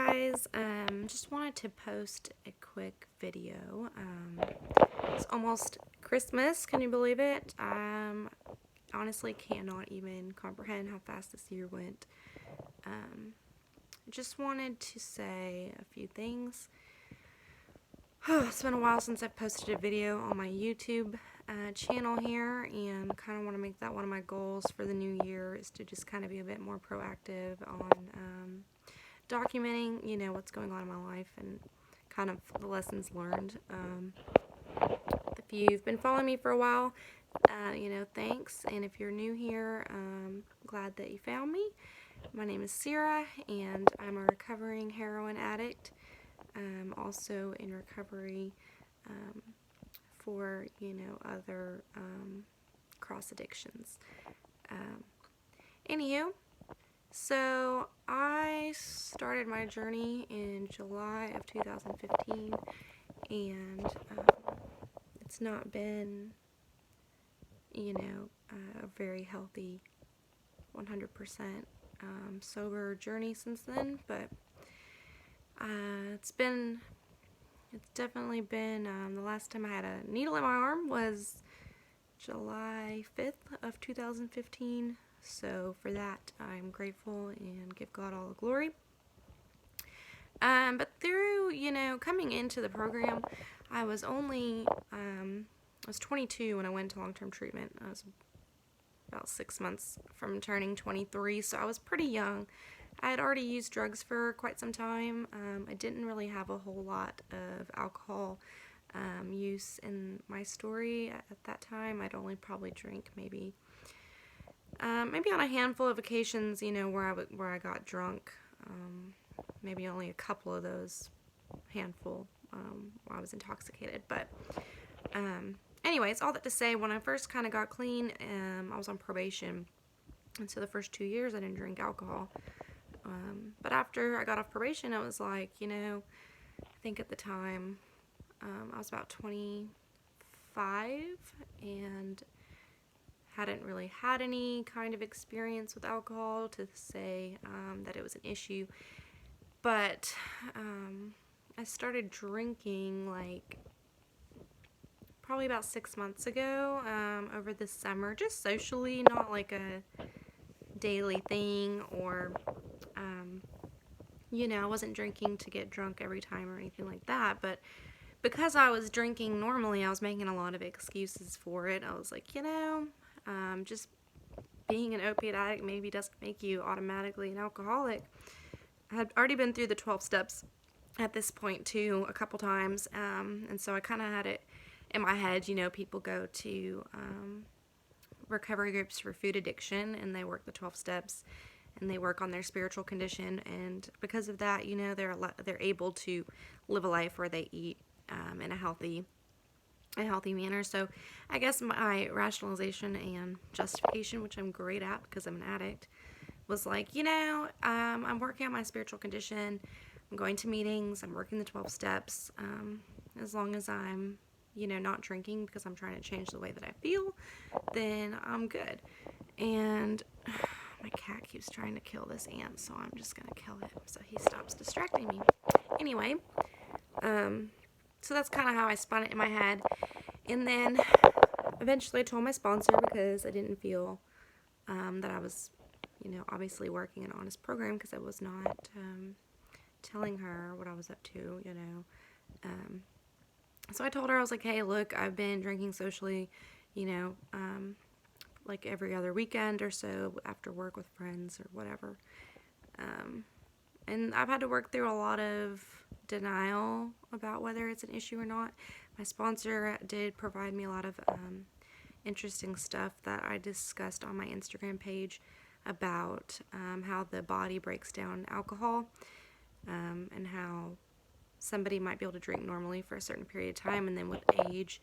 guys, just wanted to post a quick video. It's almost Christmas, can you believe it? Honestly cannot even comprehend how fast this year went. Just wanted to say a few things. It's been a while since I've posted a video on my YouTube channel here, and kind of want to make that one of my goals for the new year, is to just kind of be a bit more proactive on documenting, what's going on in my life and kind of the lessons learned. If you've been following me for a while, thanks. And if you're new here, glad that you found me. My name is Sarah, and I'm a recovering heroin addict. I'm also in recovery for, other cross addictions. Anywho, so I started my journey in July of 2015, and it's not been, a very healthy 100% sober journey since then, but it's definitely been, the last time I had a needle in my arm was July 5th of 2015. So for that, I'm grateful and give God all the glory. But through, coming into the program, I was 22 when I went to long-term treatment. I was about 6 months from turning 23, so I was pretty young. I had already used drugs for quite some time. I didn't really have a whole lot of alcohol use in my story at that time. I'd only probably drink maybe on a handful of occasions, where I got drunk. Maybe only a couple of those handful where I was intoxicated. But anyways, all that to say, when I first kind of got clean, I was on probation, and so the first 2 years I didn't drink alcohol. But after I got off probation, I was like, I think at the time I was about 25 and hadn't really had any kind of experience with alcohol to say that it was an issue. But I started drinking probably about 6 months ago, over the summer, just socially, not like a daily thing, or I wasn't drinking to get drunk every time or anything like that. But because I was drinking normally, I was making a lot of excuses for it. I was like, just being an opiate addict maybe doesn't make you automatically an alcoholic. I had already been through the 12 steps at this point too a couple times, and so I kind of had it in my head. People go to recovery groups for food addiction, and they work the 12 steps, and they work on their spiritual condition, and because of that, they're able to live a life where they eat in a healthy manner. So I guess my rationalization and justification, which I'm great at because I'm an addict, was like, I'm working on my spiritual condition, I'm going to meetings, I'm working the 12 steps, as long as I'm, not drinking because I'm trying to change the way that I feel, then I'm good. And my cat keeps trying to kill this ant, so I'm just going to kill it so he stops distracting me. Anyway, so that's kind of how I spun it in my head. And then eventually I told my sponsor, because I didn't feel that I was, obviously working an honest program, because I was not telling her what I was up to, So I told her, I was like, hey, look, I've been drinking socially, like every other weekend or so after work with friends or whatever. And I've had to work through a lot of denial about whether it's an issue or not. My sponsor did provide me a lot of interesting stuff that I discussed on my Instagram page about how the body breaks down alcohol, and how somebody might be able to drink normally for a certain period of time, and then with age,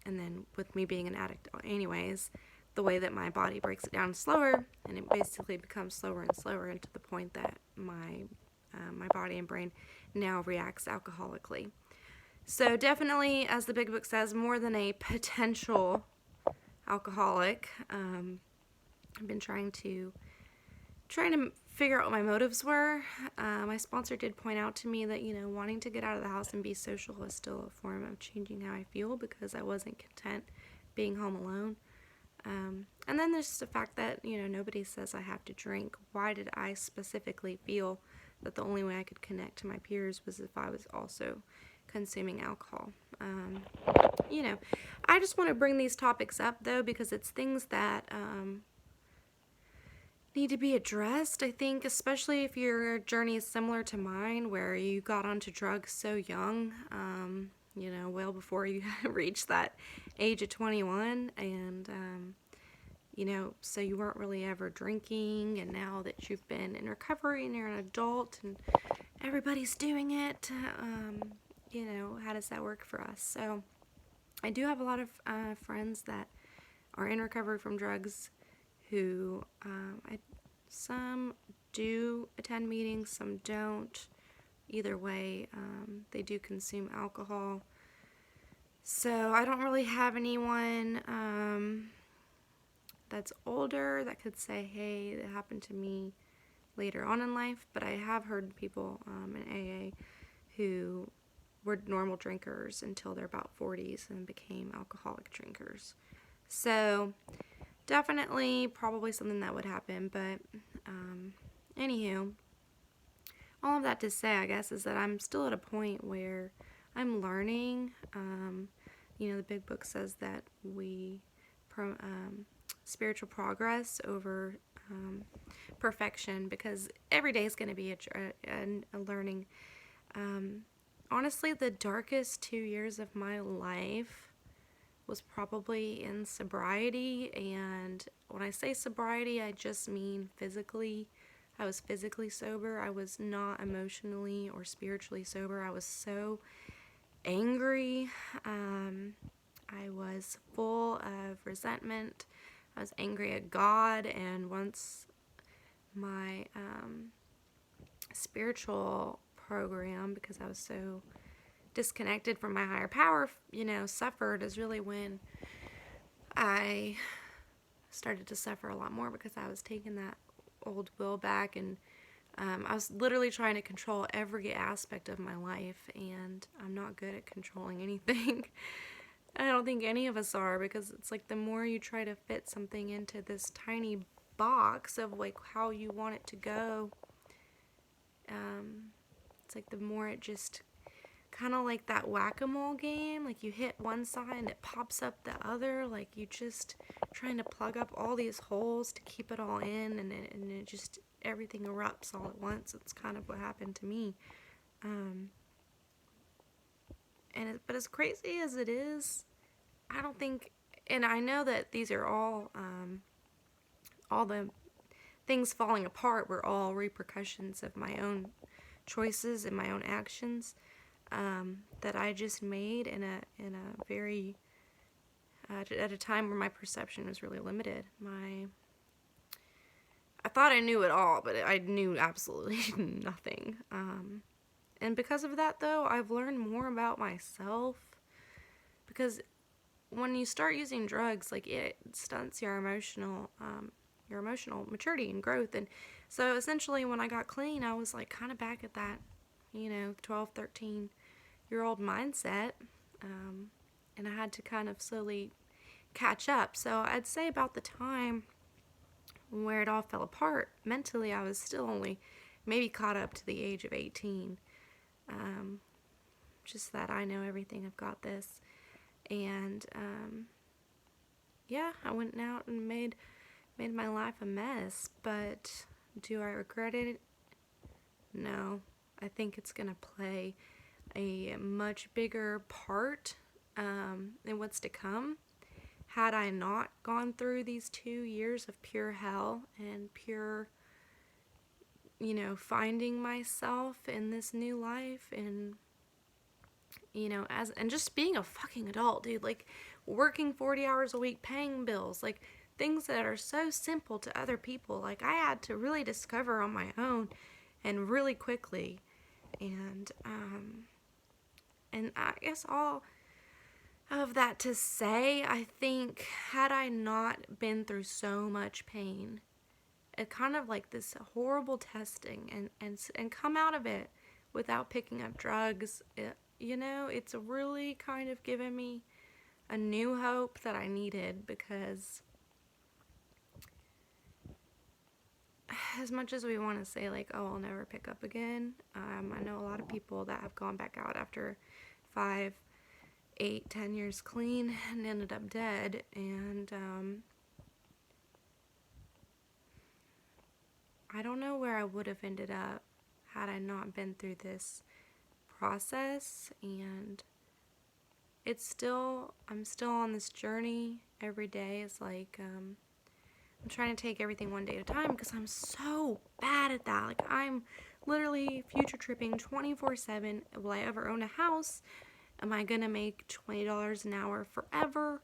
and then with me being an addict anyways, the way that my body breaks it down slower, and it basically becomes slower and slower, and to the point that my body and brain now reacts alcoholically. So definitely, as the big book says, more than a potential alcoholic. I've been trying to figure out what my motives were. My sponsor did point out to me that, wanting to get out of the house and be social was still a form of changing how I feel because I wasn't content being home alone. And then there's the fact that, nobody says I have to drink. Why did I specifically feel that the only way I could connect to my peers was if I was also consuming alcohol? I just want to bring these topics up, though, because it's things that need to be addressed. I think, especially if your journey is similar to mine, where you got onto drugs so young, well before you reached that age of 21, and so you weren't really ever drinking, and now that you've been in recovery and you're an adult and everybody's doing it, how does that work for us? So I do have a lot of friends that are in recovery from drugs who some do attend meetings, some don't. Either way, they do consume alcohol. So I don't really have anyone that's older that could say, hey, it happened to me later on in life, but I have heard people in AA who were normal drinkers until they're about 40s and became alcoholic drinkers. So definitely probably something that would happen, but anywho, all of that to say, I guess, is that I'm still at a point where I'm learning. The big book says that we spiritual progress over perfection, because every day is going to be a learning. Honestly, the darkest 2 years of my life was probably in sobriety, and when I say sobriety, I just mean physically. I was physically sober. I was not emotionally or spiritually sober. I was so angry. I was full of resentment. I was angry at God, and once my spiritual program, because I was so disconnected from my higher power, suffered, is really when I started to suffer a lot more, because I was taking that old will back, and I was literally trying to control every aspect of my life, and I'm not good at controlling anything. I don't think any of us are, because it's like the more you try to fit something into this tiny box of like how you want it to go, it's like the more it just kind of like that whack-a-mole game, like you hit one side and it pops up the other, like you just trying to plug up all these holes to keep it all in, and it just, everything erupts all at once. It's kind of what happened to me. But as crazy as it is, I don't think, and I know that these are all the things falling apart were all repercussions of my own choices and my own actions that I just made in a very at a time where my perception was really limited. I thought I knew it all, but I knew absolutely nothing. And because of that, though, I've learned more about myself, because when you start using drugs, like, it stunts your emotional maturity and growth. And so essentially when I got clean, I was like kind of back at that 12, 13-year-old mindset, and I had to kind of slowly catch up. So I'd say about the time where it all fell apart mentally, I was still only maybe caught up to the age of 18. Just that I know everything, I've got this. And I went out and made my life a mess. But do I regret it? No. I think it's gonna play a much bigger part in what's to come. Had I not gone through these 2 years of pure hell and pure, finding myself in this new life, and and just being a fucking adult, dude, like working 40 hours a week, paying bills, like things that are so simple to other people, like I had to really discover on my own and really quickly. And I guess all of that to say, I think had I not been through so much pain, kind of like this horrible testing and come out of it without picking up drugs. It's really kind of given me a new hope that I needed, because as much as we want to say like, oh, I'll never pick up again, I know a lot of people that have gone back out after 5, 8, 10 years clean and ended up dead. And I don't know where I would have ended up had I not been through this process. And I'm still on this journey. Every day is like, I'm trying to take everything one day at a time, because I'm so bad at that. Like, I'm literally future tripping 24/7. Will I ever own a house? Am I gonna make $20 an hour forever?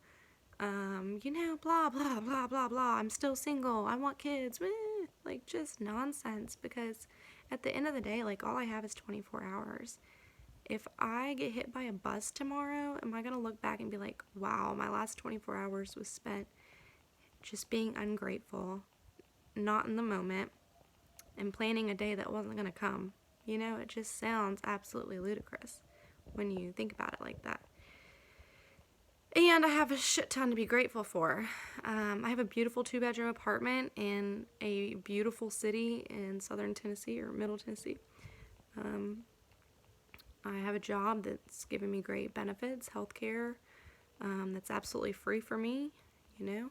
Blah, blah, blah, blah, blah. I'm still single. I want kids. Like, just nonsense, because at the end of the day, like, all I have is 24 hours. If I get hit by a bus tomorrow, am I gonna look back and be like, wow, my last 24 hours was spent just being ungrateful, not in the moment, and planning a day that wasn't gonna come? It just sounds absolutely ludicrous when you think about it like that. And I have a shit ton to be grateful for. I have a beautiful 2-bedroom apartment in a beautiful city in southern Tennessee, or middle Tennessee. I have a job that's given me great benefits, healthcare, that's absolutely free for me. $20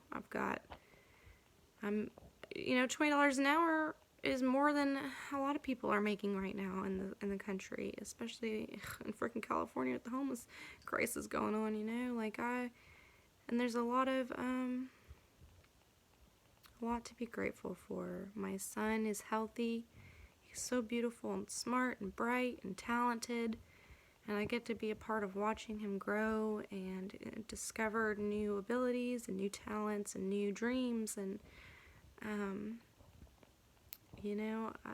an hour is more than a lot of people are making right now in the country, especially in freaking California with the homeless crisis going on. And there's a lot to be grateful for. My son is healthy. He's so beautiful and smart and bright and talented, and I get to be a part of watching him grow and discover new abilities and new talents and new dreams. And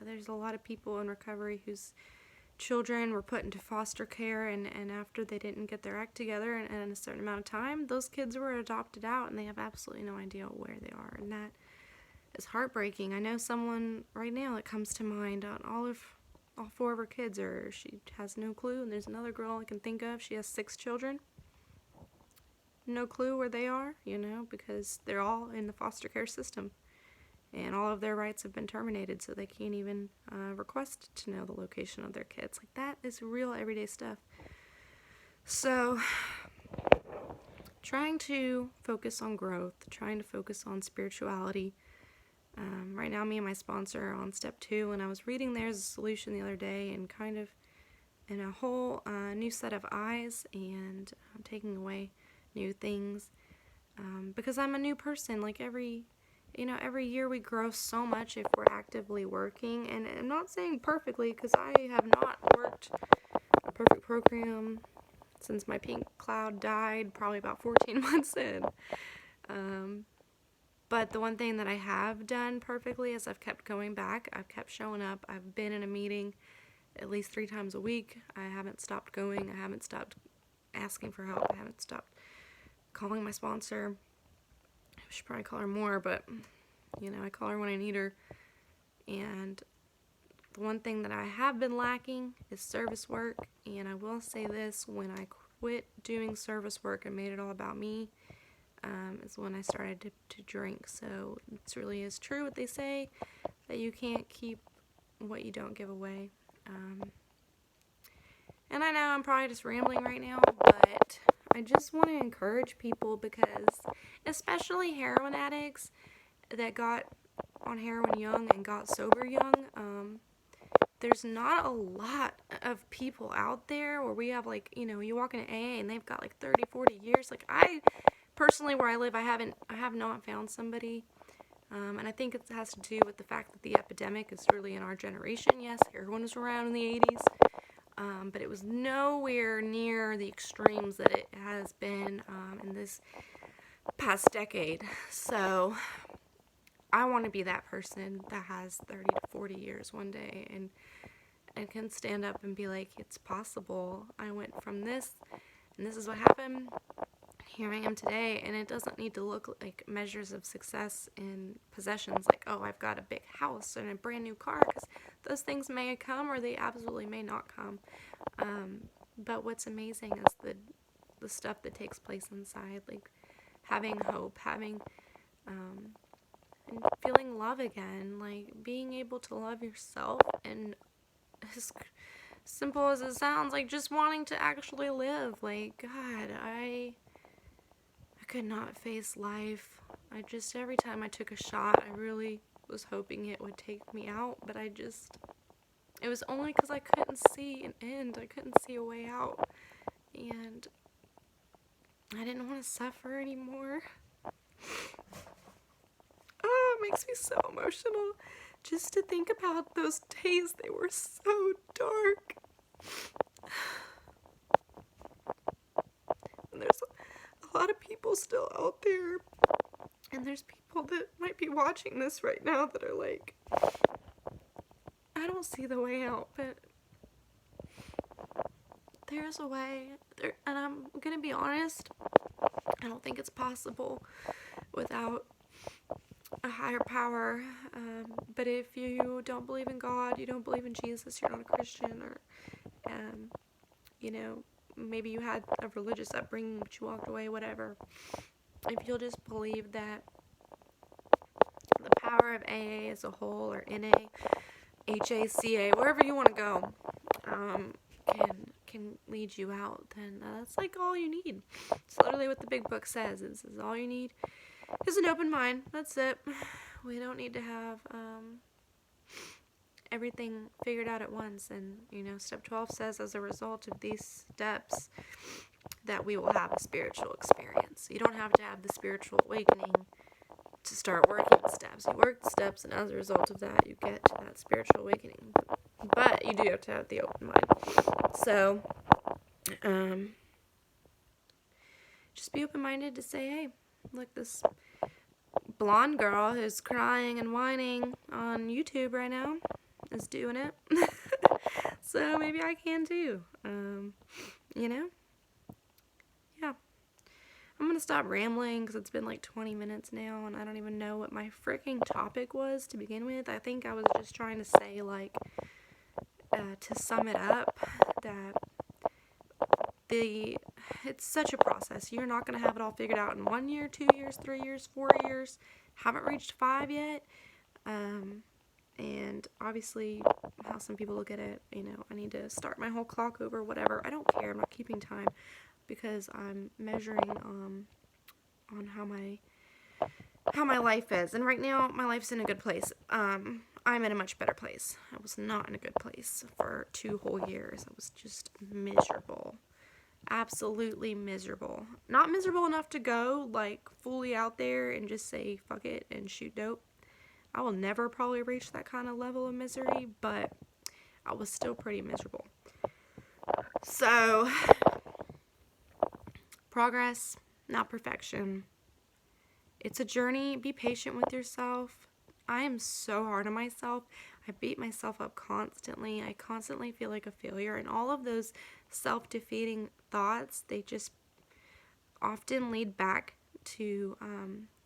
there's a lot of people in recovery whose children were put into foster care, and after they didn't get their act together in a certain amount of time, those kids were adopted out, and they have absolutely no idea where they are. And that is heartbreaking. I know someone right now that comes to mind. All 4 of her kids she has no clue. And there's another girl I can think of. She has 6 children. No clue where they are, because they're all in the foster care system. And all of their rights have been terminated, so they can't even request to know the location of their kids. Like, that is real everyday stuff. So, trying to focus on growth, trying to focus on spirituality. Right now, me and my sponsor are on step 2, and I was reading There's a Solution the other day, and kind of in a whole new set of eyes, and taking away new things, because I'm a new person. Like, every year we grow so much if we're actively working. And I'm not saying perfectly, because I have not worked a perfect program since my pink cloud died, probably about 14 months in. But the one thing that I have done perfectly is I've kept going back. I've kept showing up. I've been in a meeting at least 3 times a week. I haven't stopped going. I haven't stopped asking for help. I haven't stopped calling my sponsor. I should probably call her more, but I call her when I need her. And the one thing that I have been lacking is service work. And I will say this, when I quit doing service work and made it all about me, is when I started to drink. So it really is true what they say, that you can't keep what you don't give away. And I know I'm probably just rambling right now, but I just want to encourage people, because especially heroin addicts that got on heroin young and got sober young, there's not a lot of people out there where we have, like, you walk into AA and they've got like 30, 40 years. Like, I personally, where I live, I have not found somebody. And I think it has to do with the fact that the epidemic is really in our generation. Yes, heroin was around in the 80s. But it was nowhere near the extremes that it has been in this past decade. So I want to be that person that has 30 to 40 years one day and can stand up and be like, it's possible. I went from this, and this is what happened. Here I am today. And it doesn't need to look like measures of success in possessions, like, oh, I've got a big house and a brand new car, because those things may come or they absolutely may not come. But what's amazing is the stuff that takes place inside, like having hope, having and feeling love again, like being able to love yourself, and as simple as it sounds, like just wanting to actually live. Like, God, I could not face life. Every time I took a shot, I really was hoping it would take me out, but it was only because I couldn't see an end. I couldn't see a way out, and I didn't want to suffer anymore. Oh, it makes me so emotional just to think about those days. They were so dark. And there's a lot of people still out there, and there's people that might be watching this right now that are like, I don't see the way out, but there's a way. And I'm gonna be honest, I don't think it's possible without a higher power. But if you don't believe in God, you don't believe in Jesus, you're not a Christian, or maybe you had a religious upbringing but you walked away, whatever. If you'll just believe that the power of AA as a whole, or NA, HACA, wherever you want to go, can lead you out, then that's like all you need. It's literally what the big book says. Is all you need is an open mind. That's it. We don't need to have everything figured out at once. And step 12 says, as a result of these steps, that we will have a spiritual experience. You don't have to have the spiritual awakening to start working the steps. You work the steps, and as a result of that, you get to that spiritual awakening. But you do have to have the open mind. So, just be open-minded to say, hey, look, this blonde girl who's crying and whining on YouTube right now is doing it. So maybe I can too. Yeah. I'm going to stop rambling because it's been like 20 minutes now, and I don't even know what my freaking topic was to begin with. I think I was just trying to say, like, to sum it up, that it's such a process. You're not going to have it all figured out in 1 year, 2 years, 3 years, 4 years. Haven't reached 5 yet. And obviously, how some people look at it, I need to start my whole clock over, whatever. I don't care. I'm not keeping time because I'm measuring on how my life is. And right now, my life's in a good place. I'm in a much better place. I was not in a good place for 2 whole years. I was just miserable. Absolutely miserable. Not miserable enough to go, like, fully out there and just say, fuck it, and shoot dope. I will never probably reach that kind of level of misery, but I was still pretty miserable. So, progress, not perfection. It's a journey. Be patient with yourself. I am so hard on myself. I beat myself up constantly. I constantly feel like a failure. And all of those self-defeating thoughts, they just often lead back to,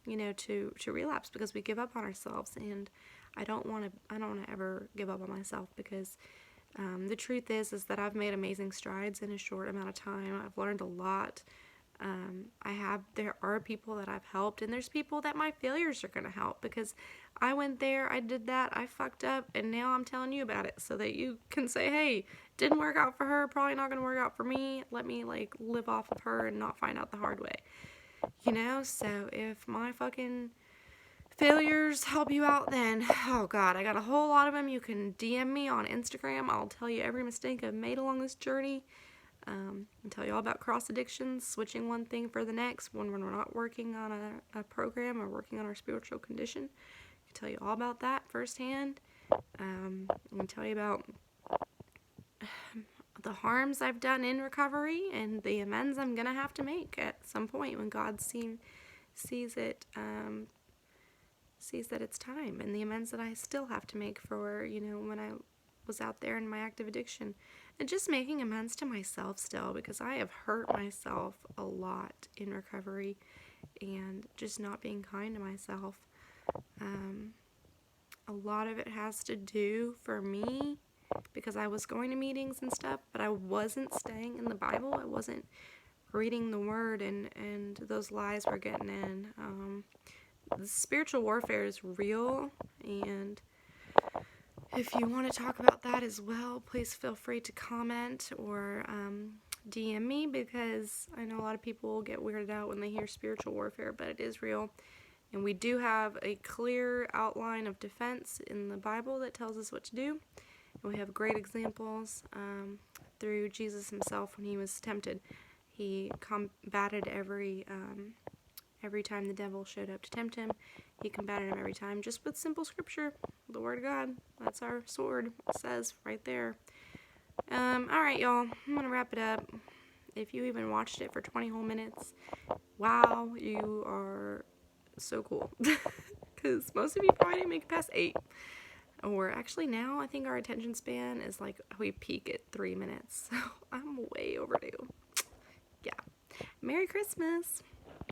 to relapse, because we give up on ourselves. And I don't want to ever give up on myself, because the truth is that I've made amazing strides in a short amount of time. I've learned a lot. There are people that I've helped, and there's people that my failures are going to help, because I went there, I did that, I fucked up, and now I'm telling you about it so that you can say, hey, didn't work out for her, probably not going to work out for me. Let me, like, live off of her and not find out the hard way. So if my fucking failures help you out, then, oh God, I got a whole lot of them. You can DM me on Instagram. I'll tell you every mistake I've made along this journey. And tell you all about cross addictions, switching one thing for the next when we're not working on a program or working on our spiritual condition. I can tell you all about that firsthand. I'm going to tell you about the harms I've done in recovery and the amends I'm going to have to make at some point when God sees that it's time, and the amends that I still have to make for, when I was out there in my active addiction. And just making amends to myself still, because I have hurt myself a lot in recovery, and just not being kind to myself. a lot of it has to do for me because I was going to meetings and stuff, but I wasn't staying in the Bible. I wasn't reading the Word, and those lies were getting in. The spiritual warfare is real, and if you want to talk about that as well, please feel free to comment or DM me, because I know a lot of people get weirded out when they hear spiritual warfare, but it is real. And we do have a clear outline of defense in the Bible that tells us what to do. And we have great examples through Jesus himself when he was tempted. He combated every time the devil showed up to tempt him. He combated him every time just with simple scripture, the Word of God. That's our sword, it says right there. Alright, y'all, I'm going to wrap it up. If you even watched it for 20 whole minutes, wow, you are so cool. Because most of you probably didn't make it past 8. Or actually now, I think our attention span is like, we peak at 3 minutes. So I'm way overdue. Yeah. Merry Christmas!